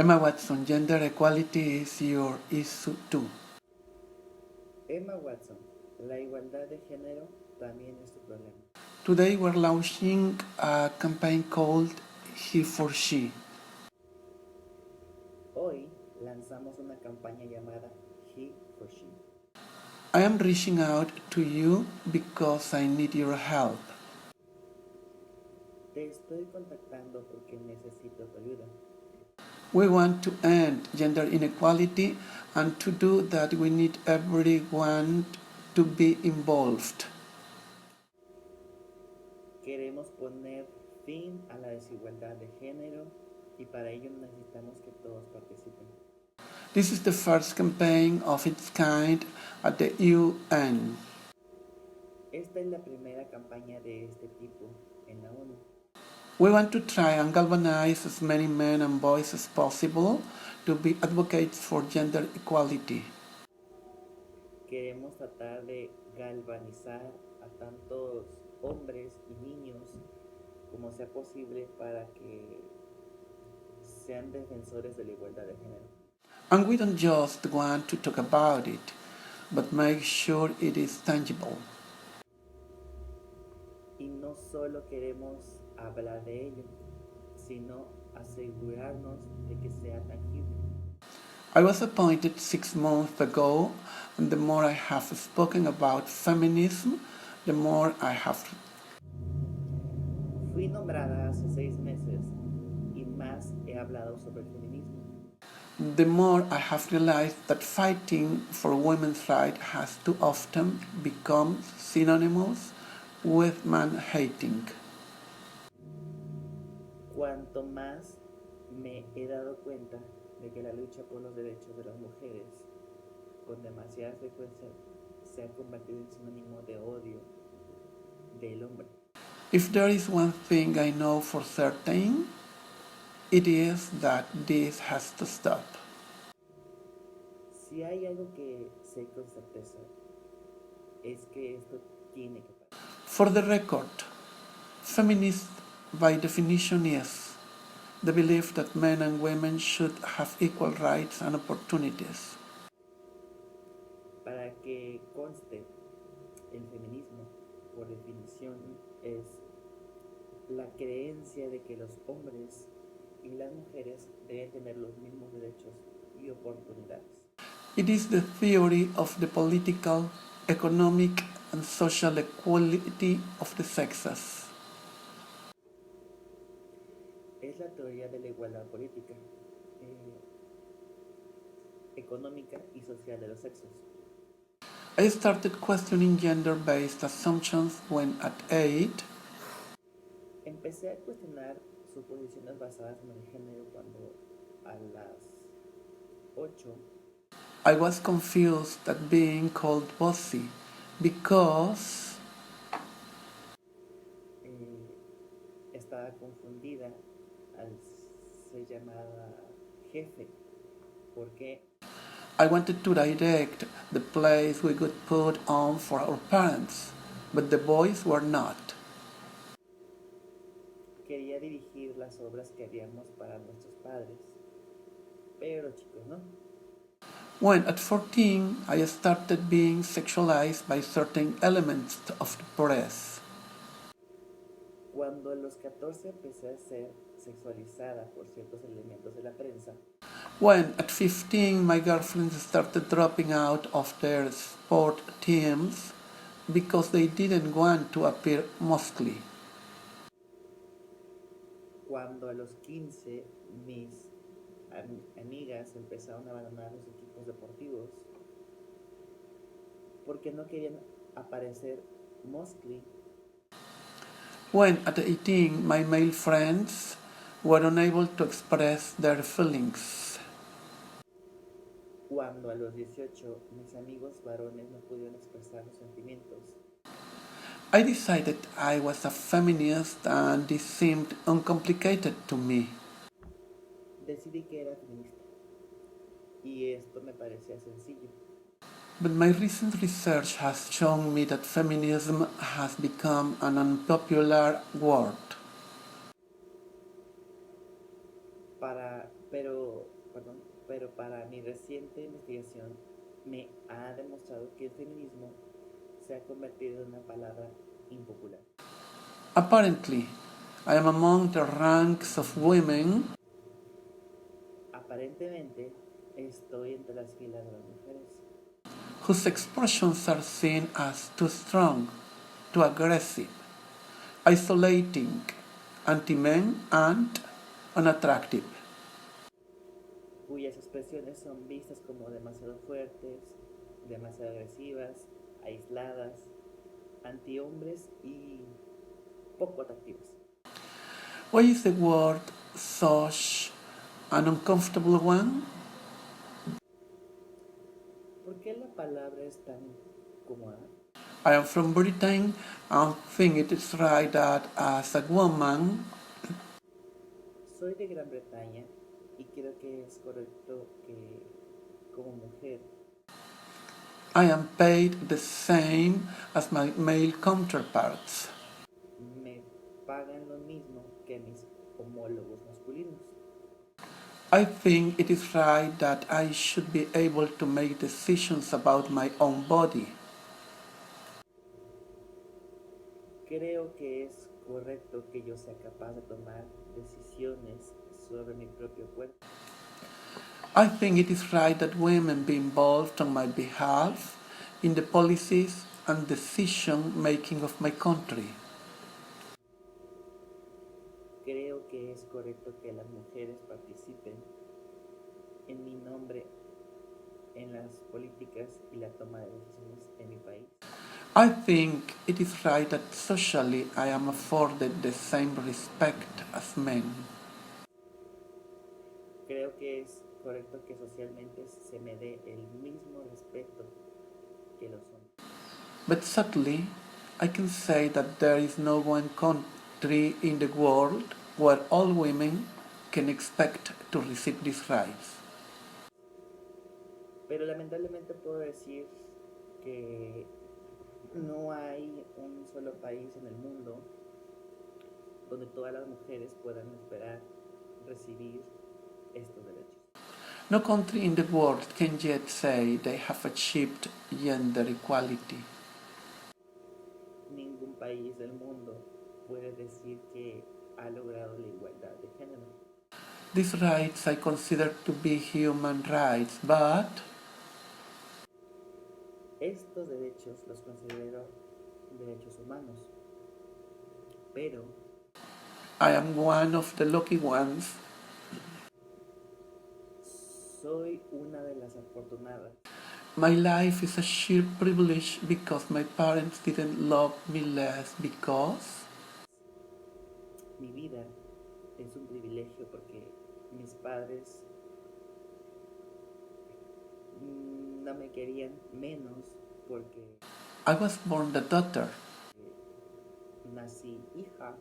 Emma Watson, gender equality is your issue too. Emma Watson, la igualdad de género también es tu problema. Today we're launching a campaign called He for She. Hoy lanzamos una campaña llamada He for She. I am reaching out to you because I need your help. Te estoy contactando porque necesito tu ayuda. We want to end gender inequality, and to do that we need everyone to be involved. Queremos poner fin a la desigualdad de género y para ello necesitamos que todos participen. This is the first campaign of its kind at the UN. Esta es la primera campaña de este tipo en la ONU. We want to try and galvanize as many men and boys as possible to be advocates for gender equality. Queremos tratar de galvanizar a tantos hombres y niños como sea posible para que sean defensores de la igualdad de género. And we don't just want to talk about it, but make sure it is tangible. Y no solo queremos hablar de ello, sino asegurarnos de que sea tangible. I was appointed 6 months ago, and the more I have spoken about feminism, the more I have. Fui nombrada hace 6 meses y más he hablado sobre el feminismo. The more I have realized that fighting for women's rights has too often become synonymous with man-hating. Cuanto más me he dado cuenta de que la lucha por los derechos de las mujeres con demasiada frecuencia se ha convertido en sinónimo de odio del hombre. If there is one thing I know for certain, it is that this has to stop. Si hay algo que sé con certeza, es que esto tiene que parar. For the record, feminist by definition is the belief that men and women should have equal rights and opportunities. Para que conste, el feminismo, por definición, es la creencia de que los hombres y las mujeres deben tener los mismos derechos y oportunidades. It is the theory of the political, economic, and social equality of the sexes. Es la teoría de la igualdad política, económica y social de los sexos. I started questioning gender-based assumptions when at 8, Empecé a cuestionar suposiciones basadas en el género cuando a las 8 I was confused at being called bossy because estaba confundida al ser llamada jefe, porque I wanted to direct the plays we could put on for our parents, but the boys were not. quería dirigir las obras que haríamos para nuestros padres, pero los chicos no. When at 14 I started being sexualized by certain elements of the press. Cuando a los 14 empecé a ser sexualizada por ciertos elementos de la prensa. When at 15 my girlfriends started dropping out of their sport teams because they didn't want to appear muscly. Cuando a los 15 mis amigas empezaron a abandonar los equipos deportivos porque no querían aparecer muscly. When at 18 my male friends were unable to express their feelings. Cuando a los 18 mis amigos varones no pudieron expresar sus sentimientos. I decided I was a feminist and this seemed uncomplicated to me. Decidí que era feminista y esto me parecía sencillo. But my recent research has shown me that feminism has become an unpopular word. pero para mi reciente investigación me ha demostrado que el feminismo se ha convertido en una palabra impopular. Apparently, I am among the ranks of women Aparentemente, estoy entre las filas de las mujeres whose expressions are seen as too strong, too aggressive, isolating, anti-men, and unattractive. cuyas expresiones son vistas como demasiado fuertes, demasiado agresivas, aisladas, antihombres y poco atractivas. Why is the word such an uncomfortable one? ¿Por qué la palabra es tan incómoda? I am from Britain and think it is right that as a woman Soy de Gran Bretaña y creo que es correcto que como mujer I am paid the same as my male counterparts. me pagan lo mismo que mis homólogos masculinos. I think it is right that I should be able to make decisions about my own body. Creo que es correcto que yo sea capaz de tomar decisiones sobre mi propio cuerpo. I think it is right that women be involved on my behalf in the policies and decision making of my country. Creo que es correcto que las mujeres participen en mi nombre en las políticas y la toma de decisiones en mi país. I think it is right that socially I am afforded the same respect as men. Creo que es correcto que socialmente se me dé el mismo respeto que los hombres. But sadly, I can say that there is no one country in the world where all women can expect to receive these rights. Pero lamentablemente puedo decir que no hay un solo país en el mundo donde todas las mujeres puedan esperar recibir estos derechos. No country in the world can yet say they have achieved gender equality. Ningún país del mundo puede decir que ha logrado la igualdad de género. These rights I consider to be human rights, but Estos derechos los considero derechos humanos, pero I am one of the lucky ones. soy una de las afortunadas. My life is a sheer privilege because my parents didn't love me less because Mi vida es un privilegio porque mis padres no me querían menos porque I was born a daughter. nací hija.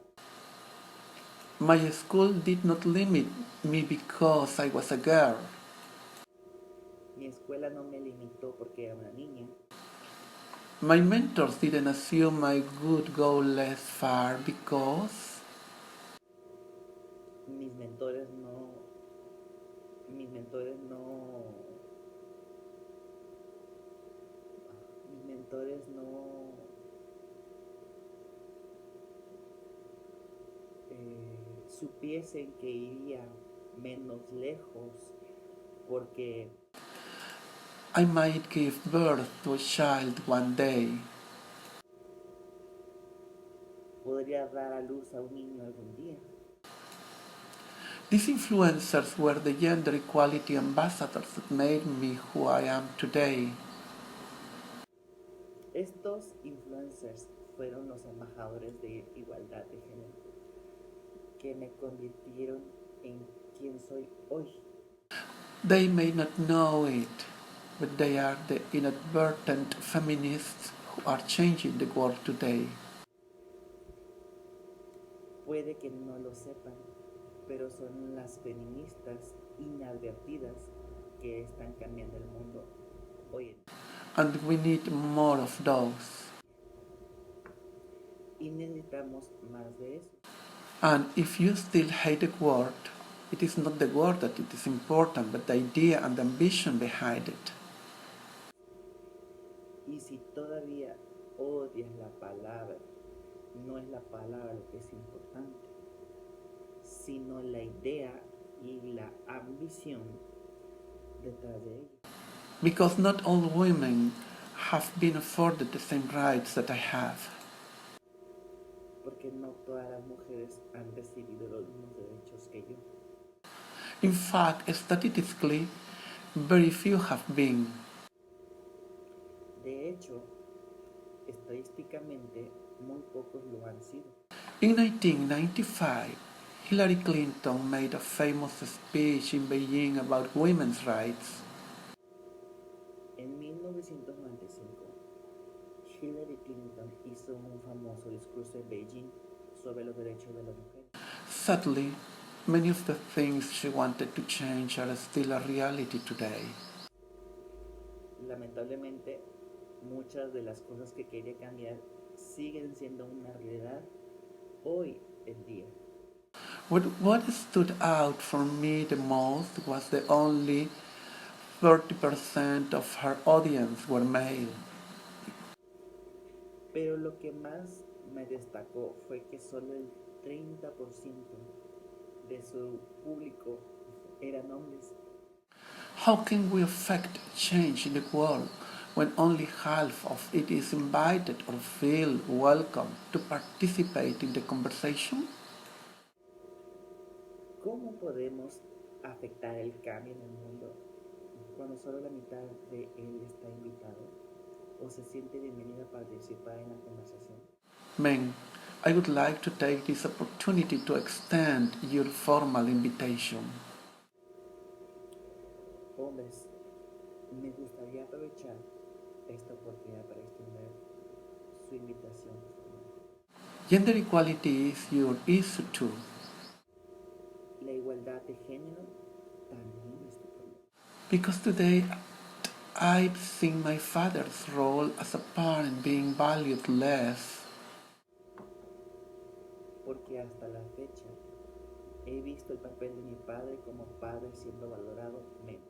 My school did not limit me because I was a girl. Mi escuela no me limitó porque era una niña. My mentors didn't assume I would go less far because Mis mentores no, mis mentores no, mis mentores no supiesen que iría menos lejos porque I might give birth to a child one day. podría dar a luz a un niño algún día. These influencers were the gender equality ambassadors that made me who I am today. Estos influencers fueron los embajadores de igualdad de género que me convirtieron en quien soy hoy. They may not know it, but they are the inadvertent feminists who are changing the world today. Puede que no lo sepan, pero son las feministas inadvertidas que están cambiando el mundo hoy en día. And we need more of those. Y necesitamos más de eso. And if you still hate the word, It is not the word that it is important, but the idea and the ambition behind it. Y si todavía odias la palabra, no es la palabra lo que es importante, sino la idea y la ambición detrás de ella. Because not all women have been afforded the same rights that I have. Porque no todas las mujeres han recibido los mismos derechos que yo. In fact, statistically, very few have been. De hecho, estadísticamente, muy pocos lo han sido. In 1995, Hillary Clinton made a famous speech in Beijing about women's rights. En 1995, Hillary Clinton hizo un famoso discurso en Beijing sobre los derechos de las mujeres. Sadly, many of the things she wanted to change are still a reality today. Lamentablemente, muchas de las cosas que quería cambiar siguen siendo una realidad hoy en día. What stood out for me the most was the only 30% of her audience were male. Pero lo que más me destacó fue que solo el 30% de su público eran hombres. How can we affect change in the world when only half of it is invited or feel welcome to participate in the conversation? ¿Cómo podemos afectar el cambio en el mundo cuando solo la mitad de él está invitado o se siente bienvenido a participar en la conversación? Men, I would like to take this opportunity to extend your formal invitation. Hombres, me gustaría aprovechar esta oportunidad para extender su invitación formal. Gender equality is your issue too. La igualdad de género también es tu problema. Because today I've seen my father's role as a parent being valued less. Porque hasta la fecha he visto el papel de mi padre como padre siendo valorado menos.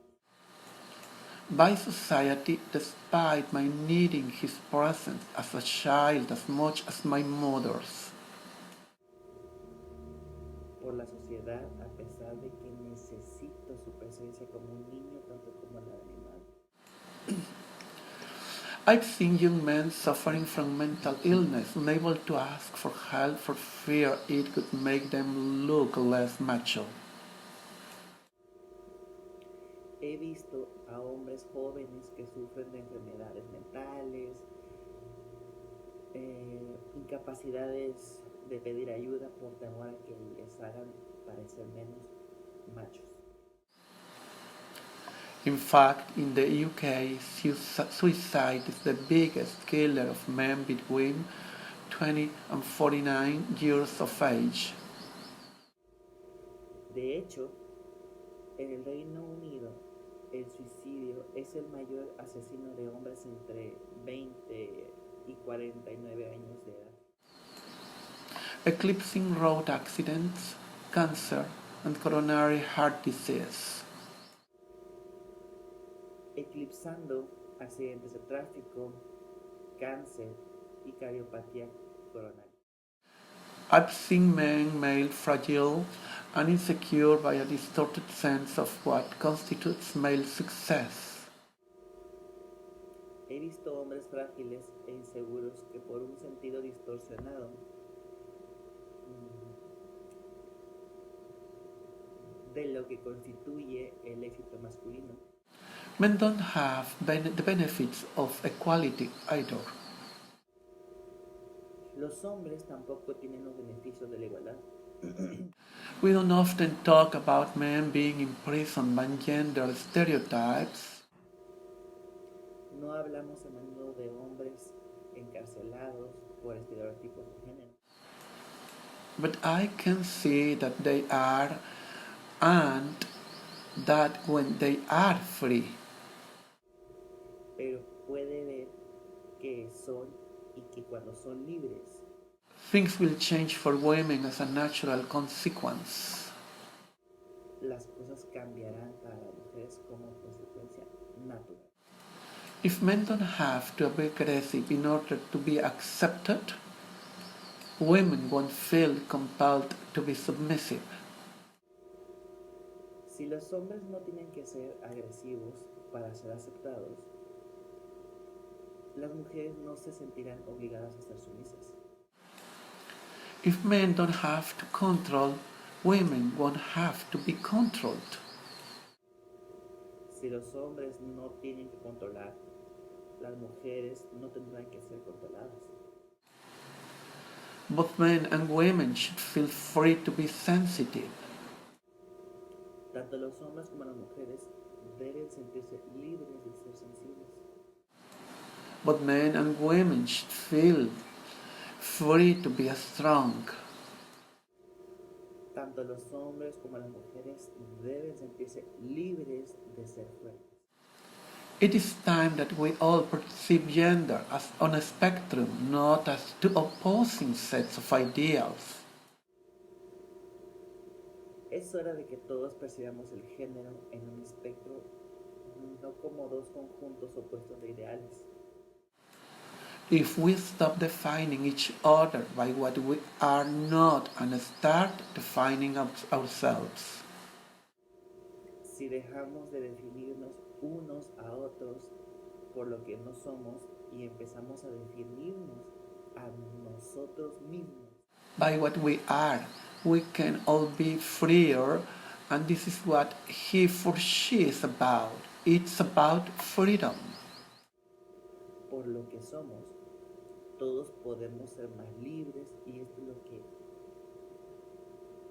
By society, despite my needing his presence as a child as much as my mother's. Por la sociedad, a pesar de que necesito su presencia como un niño tanto como la de mi madre. I've seen young men suffering from mental illness, unable to ask for help for fear it could make them look less macho. He visto a hombres jóvenes que sufren de enfermedades mentales, incapacidades de pedir ayuda por temor a que les hagan parecer menos machos. In fact, in the UK, suicide is the biggest killer of men between 20 and 49 years of age. De hecho, en el Reino Unido, el suicidio es el mayor asesino de hombres entre 20 y 49 años de edad. Eclipsing road accidents, cancer, and coronary heart disease. Eclipsando accidentes de tráfico, cáncer y cardiopatía coronaria. I've seen men made fragile and insecure by a distorted sense of what constitutes male success. He visto hombres frágiles e inseguros que por un sentido distorsionado de lo que constituye el éxito masculino. Men don't have the benefits of equality either. Los hombres tampoco tienen los beneficios de la igualdad. We don't often talk about men being imprisoned by gender stereotypes. No hablamos a menudo de hombres encarcelados por estereotipos de género. But I can see that they are, and that when they are free, Pero puede ver que son y que cuando son libres, things will change for women as a natural consequence. las cosas cambiarán para las mujeres como consecuencia natural. If men don't have to be aggressive in order to be accepted, women won't feel compelled to be submissive. Si los hombres no tienen que ser agresivos para ser aceptados, las mujeres no se sentirán obligadas a ser sumisas. If men don't have to control, women won't have to be controlled. Si los hombres no tienen que controlar, las mujeres no tendrán que ser controladas. Both men and women should feel free to be sensitive. Tanto los hombres como las mujeres deben sentirse libres de ser sensibles. Both men and women should feel free to be strong. Tanto los hombres como las mujeres deben sentirse libres de ser fuertes. It is time that we all perceive gender as on a spectrum, not as two opposing sets of ideals. Es hora de que todos percibamos el género en un espectro, no como dos conjuntos opuestos de ideales. If we stop defining each other by what we are not and start defining ourselves. Si dejamos de definirnos unos a otros por lo que no somos y empezamos a definirnos a nosotros mismos, By what we are, we can all be freer, and this is what he for she is about. It's about freedom. por lo que somos, todos podemos ser más libres y esto es lo que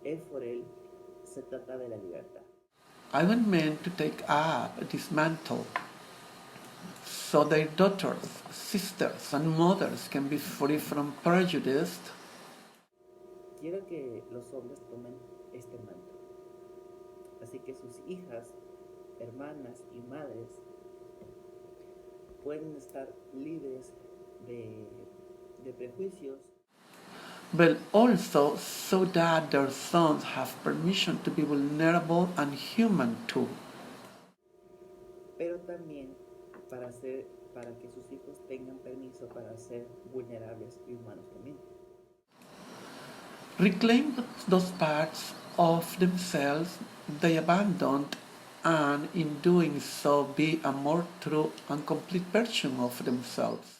es por él, se trata de la libertad. I want men to take up this mantle so their daughters, sisters, and mothers can be free from prejudice. Quiero que los hombres tomen este manto. Así que sus hijas, hermanas y madres pueden estar libres de prejuicios, But also so that their sons have permission to be vulnerable and human too. pero también para que sus hijos tengan permiso para ser vulnerables y humanos también. Reclaim those parts of themselves they abandoned, and in doing so be a more true and complete version of themselves.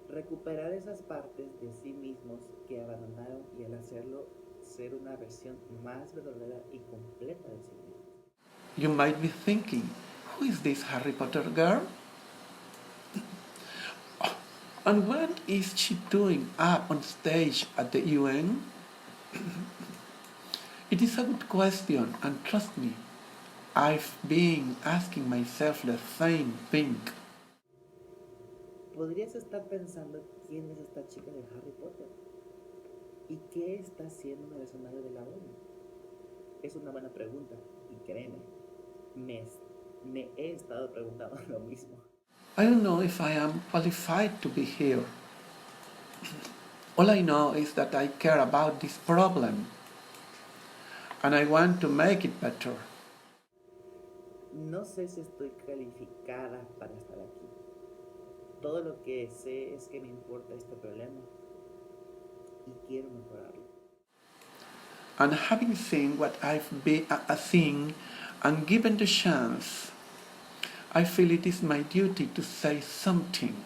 Recuperar esas partes de sí mismos que abandonaron y al hacerlo ser una versión más verdadera y completa de sí mismos. You might be thinking, who is this Harry Potter girl? And what is she doing up on stage at the UN? It is a good question, and trust me, I've been asking myself the same thing. Podrías estar pensando quién es esta chica de Harry Potter y qué está haciendo en el escenario de la ONU. Es una buena pregunta y créeme, me he estado preguntando lo mismo. I don't know if I am qualified to be here. All I know is that I care about this problem and I want to make it better. No sé si estoy calificada para estar aquí. Todo lo que sé es que me importa este problema y quiero mejorarlo. And having seen what I've been seen and given the chance, I feel it is my duty to say something.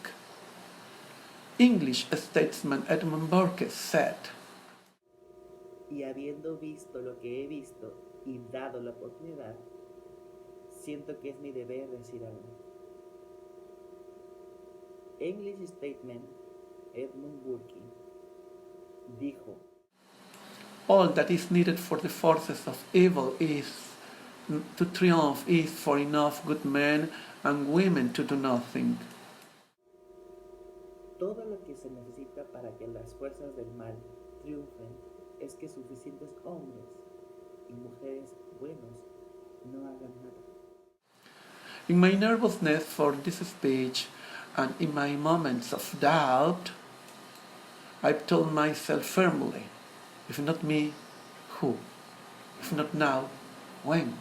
English statesman Edmund Burke said, Y habiendo visto lo que he visto y dado la oportunidad, siento que es mi deber decir algo. English Statement Edmund Burke dijo: all that is needed for the forces of evil is to triumph is for enough good men and women to do nothing. todo lo que se necesita para que las fuerzas del mal triunfen es que suficientes hombres y mujeres buenos no hagan nada. In my nervousness for this speech and in my moments of doubt, I've told myself firmly, if not me, who? If not now, When?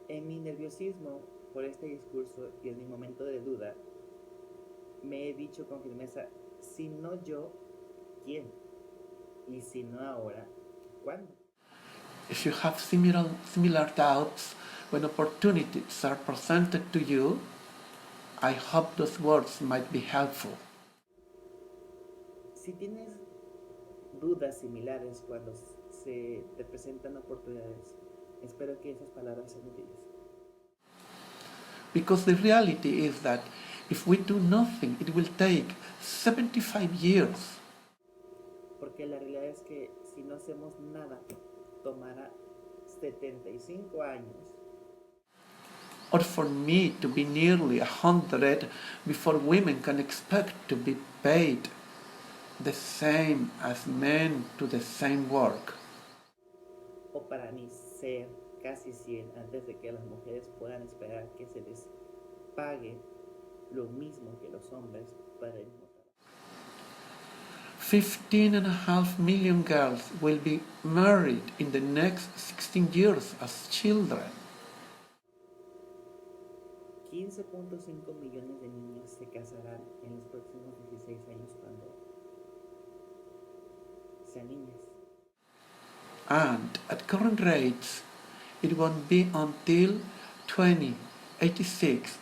En mi nerviosismo por este discurso y en mi momento de duda, me he dicho con firmeza, si no yo, ¿quién? Y si no ahora, ¿cuándo? If you have similar doubts when opportunities are presented to you, I hope those words might be helpful. Si tienes dudas similares cuando se te presentan oportunidades, espero que esas palabras sean útiles. Because the reality is that if we do nothing, it will take 75 years. Porque la realidad es que si no hacemos nada, tomará 75 años. Or for me to be nearly 100 before women can expect to be paid the same as men to the same work. O para mí ser casi 100 antes de que las mujeres puedan esperar que se les pague lo mismo que los hombres para el mismo trabajo. 15.5 million girls will be married in the next 16 years as children. 15.5 millones de niños se casarán en los próximos 16 años cuando sean niñas. And at current rates, it won't be until 2086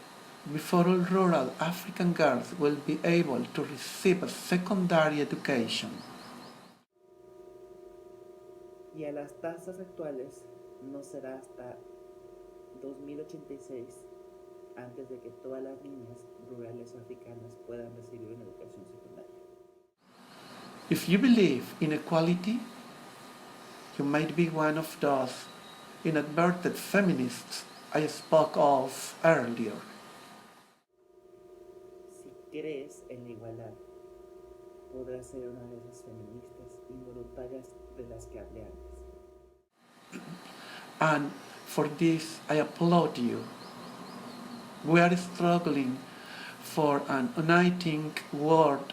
before all rural African girls will be able to receive a secondary education. Y a las tasas actuales no será hasta 2086 antes de que todas las niñas rurales africanas puedan recibir una educación secundaria. If you believe in equality, you might be one of those inadvertent feminists I spoke of earlier. Si crees en la igualdad, podrás ser una de esas feministas involuntarias de las que hablé antes. And for this, I applaud you. We are struggling for an uniting world.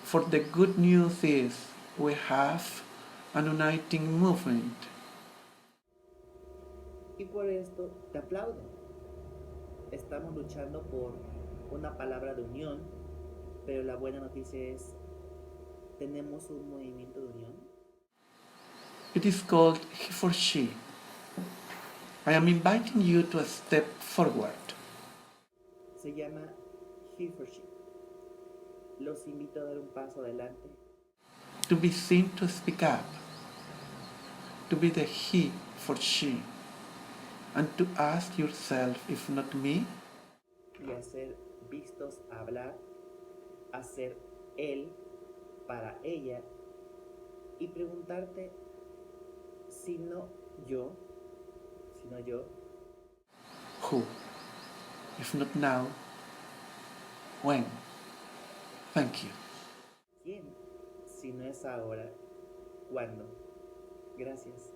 For the good news is we have an uniting movement. Y por esto te aplaudo. Estamos luchando por una palabra de unión, pero la buena noticia es, tenemos un movimiento de unión. It is called He for She. I am inviting you to a step forward. Se llama He for She. Los invito a dar un paso adelante. To be seen to speak up. To be the He for She. And to ask yourself, if not me, Y a ser vistos a hablar, a ser él para ella y preguntarte si no yo, who? If not now, when? Thank you. ¿quién? Si no es ahora, ¿cuándo? Gracias.